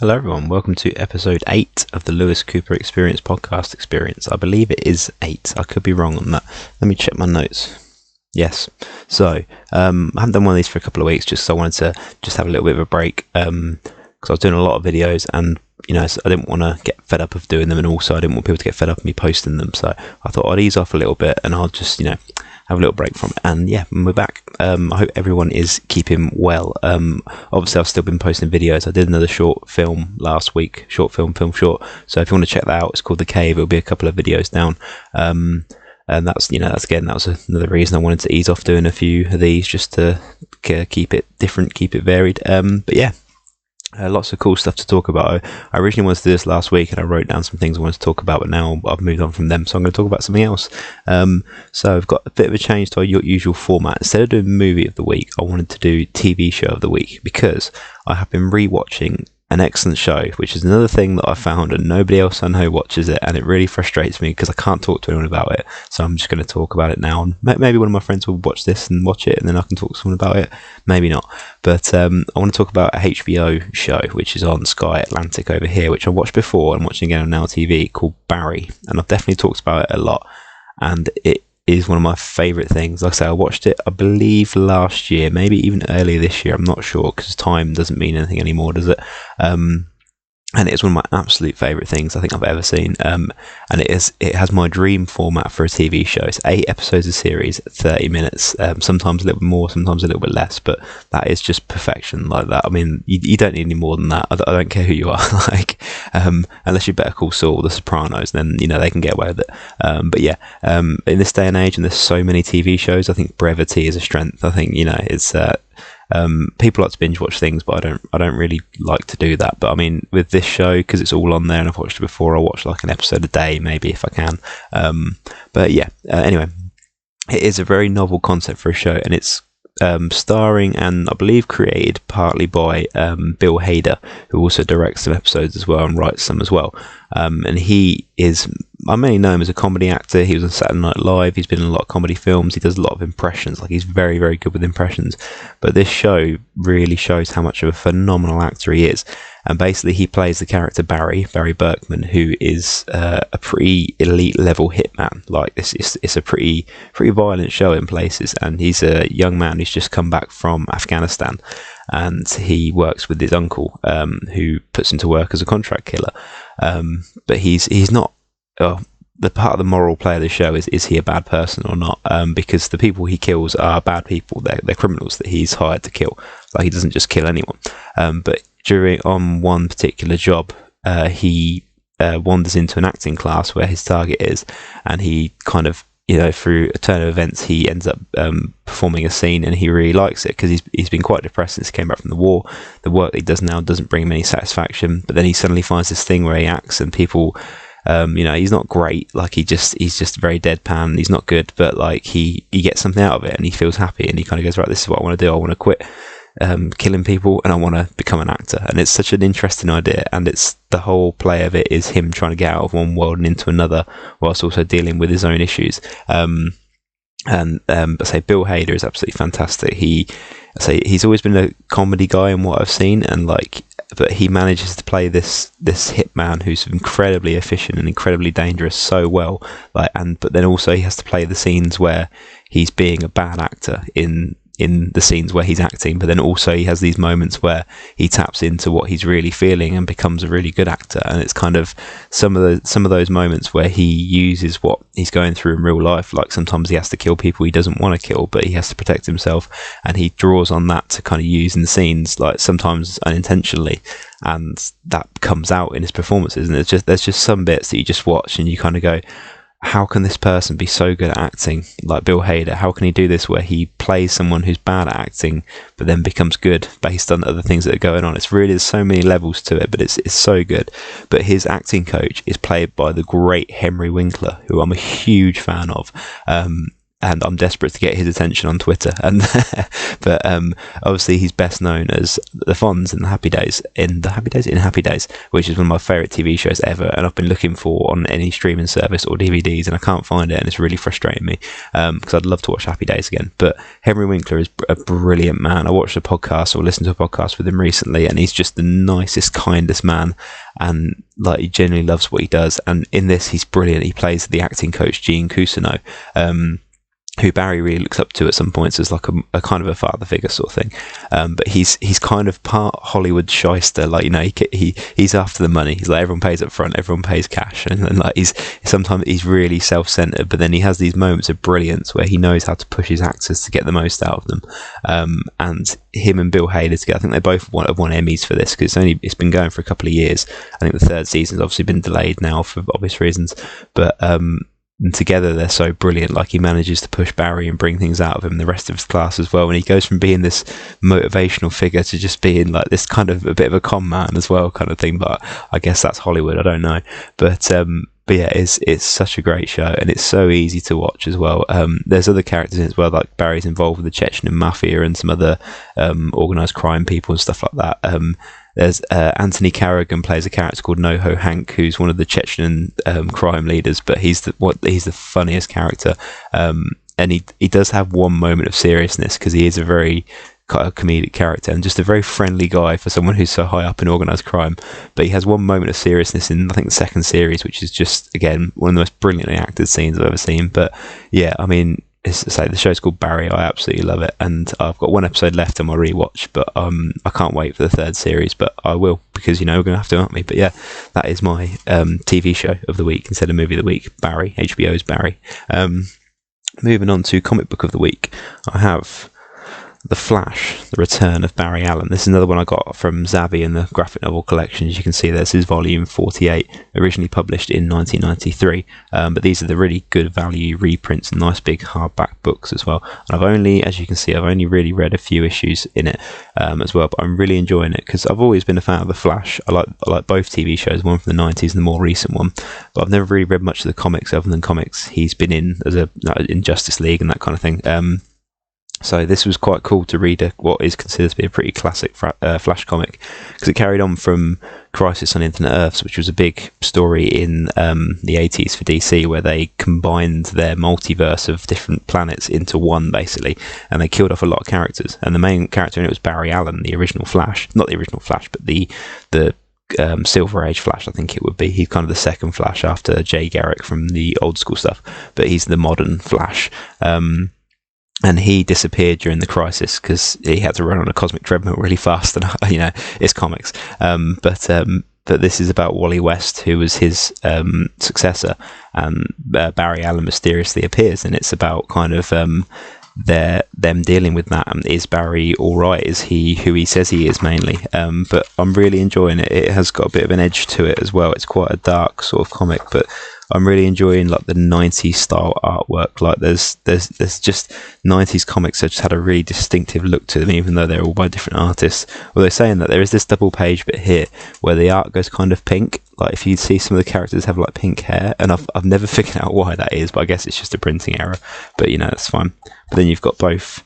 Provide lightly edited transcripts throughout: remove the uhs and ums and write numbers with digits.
Hello everyone, welcome to episode 8 of the Lewis Cooper Experience podcast experience. I believe it is 8, I could be wrong on that. Let me check my notes. Yes, so I haven't done one of these for a couple of weeks just so I wanted to just have a little bit of a break because I was doing a lot of videos and I didn't want to get fed up of doing them, and also I didn't want people to get fed up of me posting them, so I thought I'd ease off a little bit and I'll just have a little break from it. And yeah, we're back. I hope everyone is keeping well. Obviously I've still been posting videos. I did another short film last week, short film short, so if you want to check that out, it's called The Cave. It'll be a couple of videos down, and that's that was another reason I wanted to ease off doing a few of these, just to keep it different, keep it varied. But yeah, lots of cool stuff to talk about. I originally wanted to do this last week and I wrote down some things I wanted to talk about, but now I've moved on from them, so I'm going to talk about something else. So I've got a bit of a change to our usual format. Instead of doing movie of the week, I wanted to do TV show of the week, because I have been rewatching an excellent show, which is another thing that I found and nobody else I know watches it, and it really frustrates me because I can't talk to anyone about it. So I'm just going to talk about it now, and maybe one of my friends will watch this and watch it, and then I can talk to someone about it, maybe not. But I want to talk about a HBO show which is on Sky Atlantic over here, which I watched before and watching again on Now TV, called Barry, and I've definitely talked about it a lot, and it is one of my favourite things. Like I say, I watched it, I believe, last year, maybe even earlier this year, I'm not sure, because time doesn't mean anything anymore, does it? And it's one of my absolute favourite things I think I've ever seen. And it has my dream format for a TV show. It's 8 episodes a series, 30 minutes, sometimes a little bit more, sometimes a little bit less, but that is just perfection like that. I mean, you don't need any more than that. I don't care who you are, like, unless you're Better Call Saul, The Sopranos, then, they can get away with it. But yeah, in this day and age, and there's so many TV shows, I think brevity is a strength. I think, it's... people like to binge watch things, but I don't really like to do that. But I mean, with this show, because it's all on there and I've watched it before, I'll watch like an episode a day, maybe, if I can. But yeah, anyway, it is a very novel concept for a show, and it's starring and I believe created partly by Bill Hader, who also directs some episodes as well and writes some as well. And I mainly know him as a comedy actor. He was on Saturday Night Live. He's been in a lot of comedy films. He does a lot of impressions. Like, he's very, very good with impressions. But this show really shows how much of a phenomenal actor he is. And basically, he plays the character Barry Berkman, who is a pretty elite level hitman. Like, it's a pretty violent show in places. And he's a young man who's just come back from Afghanistan, and he works with his uncle, who puts him to work as a contract killer. But he's not. The part of the moral play of the show is he a bad person or not? Because the people he kills are bad people. They're criminals that he's hired to kill. Like, he doesn't just kill anyone. But on one particular job, he wanders into an acting class where his target is, and he kind of, through a turn of events, he ends up performing a scene, and he really likes it because he's been quite depressed since he came back from the war. The work that he does now doesn't bring him any satisfaction, but then he suddenly finds this thing where he acts, and people, he's not great. Like, he's just very deadpan. He's not good, but like he gets something out of it, and he feels happy, and he kind of goes, right, this is what I want to do. I want to quit killing people, and I want to become an actor. And it's such an interesting idea, and it's the whole play of it is him trying to get out of one world and into another, whilst also dealing with his own issues. But say Bill Hader is absolutely fantastic. He's always been a comedy guy in what I've seen, and but he manages to play this hitman who's incredibly efficient and incredibly dangerous so well. But then also he has to play the scenes where he's being a bad actor in the scenes where he's acting, but then also he has these moments where he taps into what he's really feeling and becomes a really good actor. And it's kind of some of those moments where he uses what he's going through in real life. Like, sometimes he has to kill people he doesn't want to kill, but he has to protect himself, and he draws on that to kind of use in the scenes, like sometimes unintentionally, and that comes out in his performances. And there's just some bits that you just watch and you kind of go, how can this person be so good at acting, like Bill Hader? How can he do this where he plays someone who's bad at acting but then becomes good based on other things that are going on? There's so many levels to it, but it's so good. But his acting coach is played by the great Henry Winkler, who I'm a huge fan of. and I'm desperate to get his attention on Twitter. And but obviously he's best known as the Fonz in Happy Days, which is one of my favourite TV shows ever, and I've been looking for on any streaming service or DVDs, and I can't find it, and it's really frustrating me because I'd love to watch Happy Days again. But Henry Winkler is a brilliant man. I watched a podcast or listened to a podcast with him recently, and he's just the nicest, kindest man, and like he genuinely loves what he does. And in this, he's brilliant. He plays the acting coach Gene Cousineau, who Barry really looks up to at some points as like a kind of a father figure sort of thing. But he's kind of part Hollywood shyster. Like, you know, he's after the money. He's like, everyone pays up front, everyone pays cash, and like sometimes he's really self-centered. But then he has these moments of brilliance where he knows how to push his actors to get the most out of them. And him and Bill Hader together, I think they both have won Emmys for this, because it's been going for a couple of years. I think the third season's obviously been delayed now for obvious reasons, but and together they're so brilliant. Like, he manages to push Barry and bring things out of him and the rest of his class as well, and he goes from being this motivational figure to just being like this kind of a bit of a con man as well, kind of thing. But I guess that's Hollywood, I don't know. But yeah, it's such a great show, and it's so easy to watch as well. There's other characters in it as well, like Barry's involved with the Chechen Mafia and some other organised crime people and stuff like that. There's Anthony Carrigan plays a character called Noho Hank, who's one of the Chechen crime leaders, but he's the funniest character. And he does have one moment of seriousness, because he is a very kind of comedic character and just a very friendly guy for someone who's so high up in organised crime. But he has one moment of seriousness in, I think, the second series, which is just, again, one of the most brilliantly acted scenes I've ever seen. But yeah, I mean, the show's called Barry. I absolutely love it, and I've got one episode left on my rewatch, but I can't wait for the third series, but I will, because, you know, we're going to have to, aren't we? But yeah, that is my TV show of the week instead of movie of the week. Barry, HBO's Barry. Moving on to comic book of the week, I have The Flash, The Return of Barry Allen. This is another one I got from Zavvi in the graphic novel collection. As you can see, this is volume 48, originally published in 1993. But these are the really good value reprints and nice big hardback books as well. And as you can see, I've only really read a few issues in it as well. But I'm really enjoying it, because I've always been a fan of The Flash. I like both TV shows, one from the 90s and the more recent one. But I've never really read much of the comics other than comics he's been in in Justice League and that kind of thing. So this was quite cool to read what is considered to be a pretty classic Flash comic, because it carried on from Crisis on Infinite Earths, which was a big story in the 80s for DC, where they combined their multiverse of different planets into one, basically, and they killed off a lot of characters. And the main character in it was Barry Allen, the original Flash. Not the original Flash, but the Silver Age Flash, I think it would be. He's kind of the second Flash after Jay Garrick from the old school stuff, but he's the modern Flash. And he disappeared during the Crisis because he had to run on a cosmic treadmill really fast, and you know, it's comics. But this is about Wally West, who was his successor, and Barry Allen mysteriously appears, and it's about kind of them dealing with that. And is Barry all right? Is he who he says he is, mainly? But I'm really enjoying it. It has got a bit of an edge to it as well. It's quite a dark sort of comic, but I'm really enjoying like the 90s style artwork. Like there's just 90s comics that just had a really distinctive look to them, even though they're all by different artists. Although saying that, there is this double page bit here where the art goes kind of pink. Like if you see some of the characters have like pink hair, and I've never figured out why that is, but I guess it's just a printing error. But you know, it's fine. But then you've got both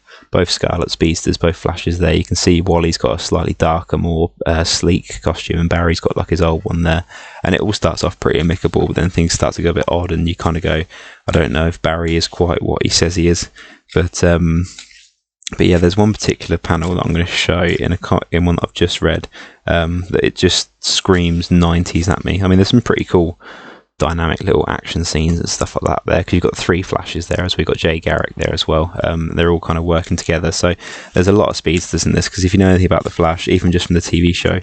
Scarlet Speedsters, both Flashes there. You can see Wally's got a slightly darker, more sleek costume, and Barry's got like his old one there. And it all starts off pretty amicable, but then things start to go a bit odd, and you kind of go, I don't know if Barry is quite what he says he is. But yeah, there's one particular panel that I'm going to show in one that I've just read that it just screams 90s at me. I mean, there's some pretty cool dynamic little action scenes and stuff like that there, because you've got 3 Flashes there, as we've got Jay Garrick there as well. They're all kind of working together, so there's a lot of speedsters in this, because if you know anything about the Flash, even just from the TV show,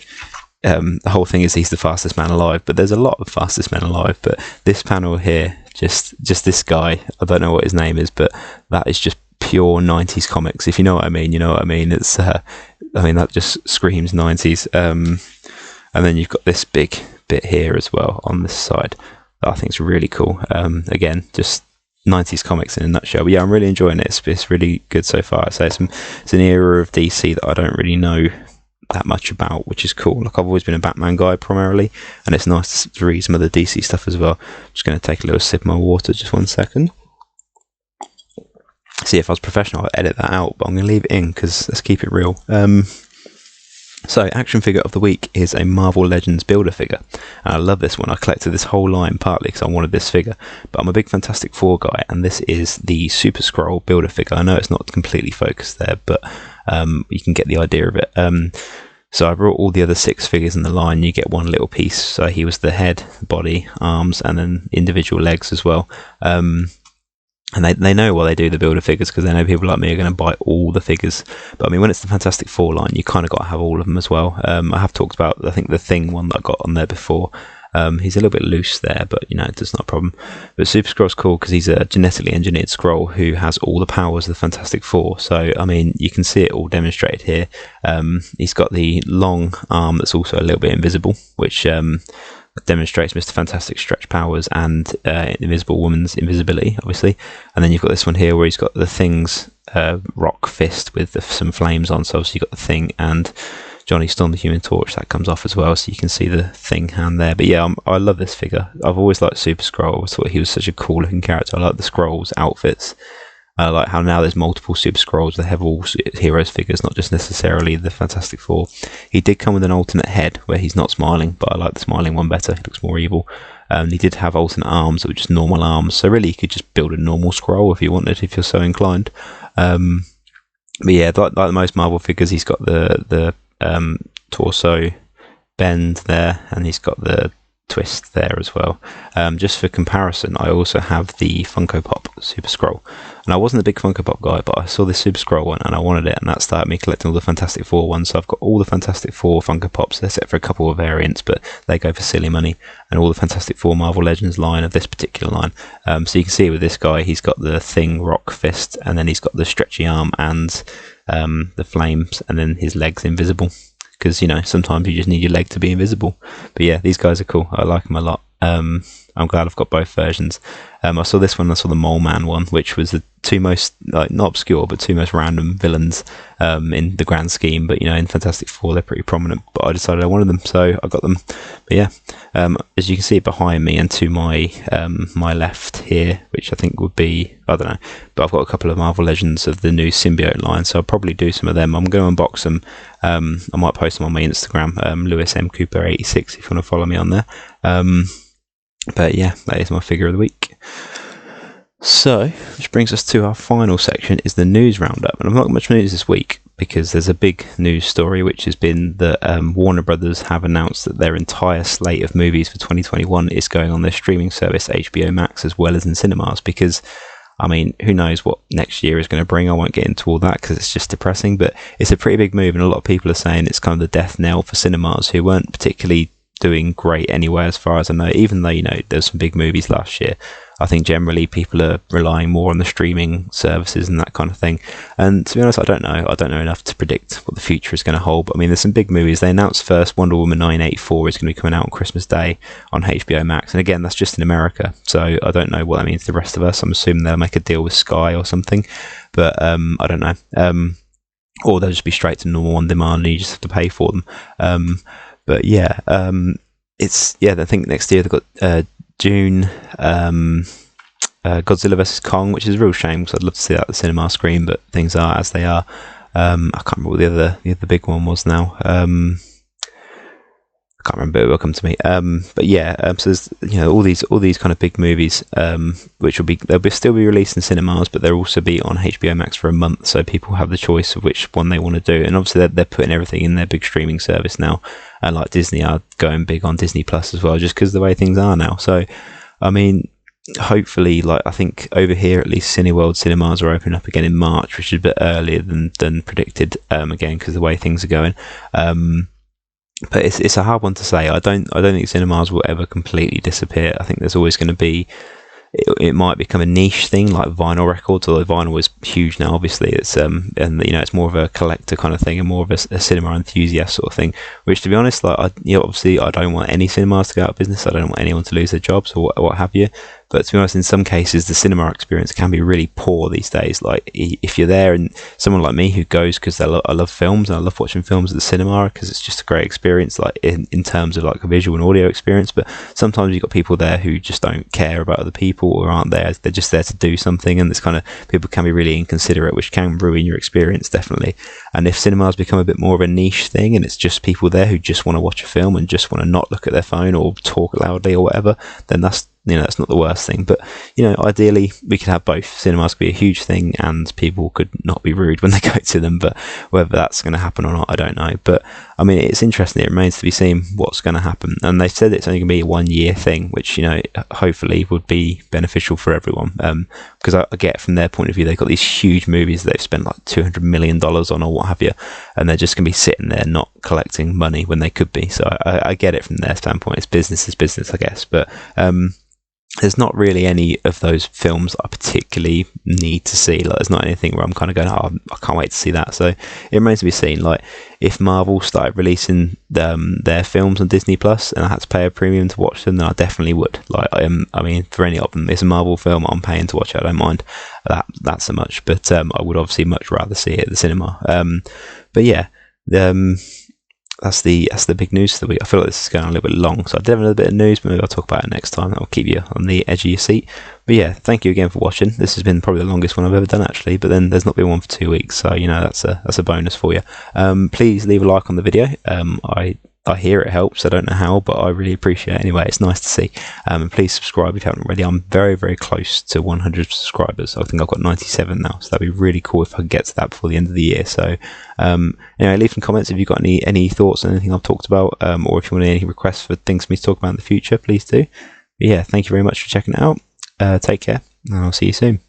the whole thing is he's the fastest man alive, but there's a lot of fastest men alive. But this panel here, just this guy, I don't know what his name is, but that is just pure 90s comics. If you know what I mean, you know what I mean. It's I mean, that just screams 90s. And then you've got this big bit here as well on this side that I think is really cool. Again, just 90s comics in a nutshell. But yeah, I'm really enjoying it. It's really good so far. So it's an era of DC that I don't really know that much about, which is cool. Like, I've always been a Batman guy primarily, and it's nice to read some of the DC stuff as well. I'm just going to take a little sip of my water, just one second. See, if I was professional, I'd edit that out, but I'm going to leave it in because let's keep it real. So, action figure of the week is a Marvel Legends Builder figure. And I love this one. I collected this whole line partly because I wanted this figure. But I'm a big Fantastic Four guy, and this is the Super Skrull Builder figure. I know it's not completely focused there, but you can get the idea of it. So I brought all the other 6 figures in the line. You get one little piece. So he was the head, body, arms, and then individual legs as well. And they know why they do the builder figures, because they know people like me are going to buy all the figures. But I mean, when it's the Fantastic Four line, you kind of got to have all of them as well. I have talked about, I think, the Thing one that I got on there before. He's a little bit loose there, but it's not a problem. But Super Skrull's cool because he's a genetically engineered Skrull who has all the powers of the Fantastic Four. So I mean, you can see it all demonstrated here. He's got the long arm that's also a little bit invisible, which demonstrates Mr. Fantastic's stretch powers and Invisible Woman's invisibility, obviously. And then you've got this one here where he's got the Thing's rock fist with some flames on. So obviously you've got the Thing and Johnny Storm, the Human Torch, that comes off as well, so you can see the Thing hand there. But yeah, I love this figure. I've always liked Super Skrull. I thought he was such a cool looking character. I like the Skrulls' outfits. I like how now there's multiple Super Skrulls. They have all heroes figures, not just necessarily the Fantastic Four. He did come with an alternate head where he's not smiling, but I like the smiling one better. He looks more evil. He did have alternate arms that were just normal arms. So really, you could just build a normal Skrull if you wanted, if you're so inclined. But yeah, like most Marvel figures, he's got the torso bend there, and he's got the twist there as well. Just for comparison, I also have the Funko Pop Super Skrull, and I wasn't a big Funko Pop guy, but I saw this Super Skrull one and I wanted it, and that started me collecting all the Fantastic Four ones. So I've got all the Fantastic Four Funko Pops. They're set for a couple of variants, but they go for silly money, and all the Fantastic Four Marvel Legends line of this particular line. So you can see with this guy, he's got the Thing rock fist, and then he's got the stretchy arm and the flames, and then his legs invisible, because sometimes you just need your leg to be invisible. But yeah, these guys are cool. I like them a lot. I'm glad I've got both versions. I saw this one, I saw the Mole Man one, which was the two most, not obscure, but two most random villains in the grand scheme. But in Fantastic Four, they're pretty prominent. But I decided I wanted them, so I got them. But yeah, as you can see behind me and to my my left here, which I think would be, I don't know, but I've got a couple of Marvel Legends of the new Symbiote line, so I'll probably do some of them. I'm going to unbox them. I might post them on my Instagram, Lewis M Cooper 86, if you want to follow me on there. But yeah, that is my figure of the week. So, which brings us to our final section, is the news roundup. And I've not got much news this week because there's a big news story, which has been that Warner Brothers have announced that their entire slate of movies for 2021 is going on their streaming service, HBO Max, as well as in cinemas. Because, I mean, who knows what next year is going to bring. I won't get into all that because it's just depressing. But it's a pretty big move, and a lot of people are saying it's kind of the death knell for cinemas, who weren't particularly doing great anyway, as far as I know. Even though there's some big movies last year, I think generally people are relying more on the streaming services and that kind of thing. And to be honest, I don't know enough to predict what the future is going to hold. But I mean, there's some big movies. They announced first Wonder Woman 1984 is going to be coming out on Christmas Day on HBO Max, and again, that's just in America, so I don't know what that means to the rest of us. I'm assuming they'll make a deal with Sky or something, but I don't know. Or they'll just be straight to normal on demand and you just have to pay for them. But yeah, I think next year they've got June, Godzilla vs Kong, which is a real shame because I'd love to see that at the cinema screen, but things are as they are. I can't remember what the other big one was now. I can't remember. It will come to me. But yeah, so there's all these kind of big movies, which they'll still be released in cinemas, but they'll also be on HBO Max for a month, so people have the choice of which one they want to do. And obviously they're putting everything in their big streaming service now, and like Disney are going big on Disney Plus as well, just because of the way things are now. So I mean, hopefully, I think over here at least Cineworld cinemas are opening up again in March, which is a bit earlier than predicted, again because of the way things are going. But it's a hard one to say. I don't think cinemas will ever completely disappear. I think there's always going to be. It might become a niche thing like vinyl records, although vinyl is huge now. Obviously, it's it's more of a collector kind of thing and more of a cinema enthusiast sort of thing. Which, to be honest, obviously, I don't want any cinemas to go out of business. I don't want anyone to lose their jobs or what have you. But to be honest, in some cases, the cinema experience can be really poor these days. Like if you're there, and someone like me who goes because I love films and I love watching films at the cinema because it's just a great experience, like in terms of like a visual and audio experience. But sometimes you've got people there who just don't care about other people or aren't there. They're just there to do something, and this kind of people can be really inconsiderate, which can ruin your experience, definitely. And if cinemas become a bit more of a niche thing and it's just people there who just want to watch a film and just want to not look at their phone or talk loudly or whatever, then that's not the worst thing. But ideally we could have both. Cinemas could be a huge thing and people could not be rude when they go to them, but whether that's going to happen or not, I don't know. But I mean, it's interesting. It remains to be seen what's going to happen, and they've said it's only going to be a 1 year thing, which hopefully would be beneficial for everyone, because I get from their point of view, they've got these huge movies that they've spent like $200 million on or what have you, and they're just going to be sitting there not collecting money when they could be. So I get it from their standpoint. It's business is business, I guess. But there's not really any of those films that I particularly need to see. Like, there's not anything where I'm kind of going, I can't wait to see that. So it remains to be seen. Like, if Marvel started releasing their films on Disney Plus and I had to pay a premium to watch them, then I definitely would. Like, I mean, for any of them, it's a Marvel film, I'm paying to watch it. I don't mind that so much. But I would obviously much rather see it at the cinema. But yeah, that's the big news for the week. I feel like this is going a little bit long, so I did have a little bit of news, but maybe I'll talk about it next time. That will keep you on the edge of your seat. But yeah, thank you again for watching. This has been probably the longest one I've ever done, actually, but then there's not been one for 2 weeks, so that's a bonus for you. Please leave a like on the video. I hear it helps. I don't know how, but I really appreciate it anyway. It's nice to see. And please subscribe if you haven't already. I'm very, very close to 100 subscribers. I think I've got 97 now, so that'd be really cool if I could get to that before the end of the year. So anyway, leave some comments if you've got any thoughts on anything I've talked about, or if you want any requests for things for me to talk about in the future, please do. But yeah, thank you very much for checking it out. Take care, and I'll see you soon.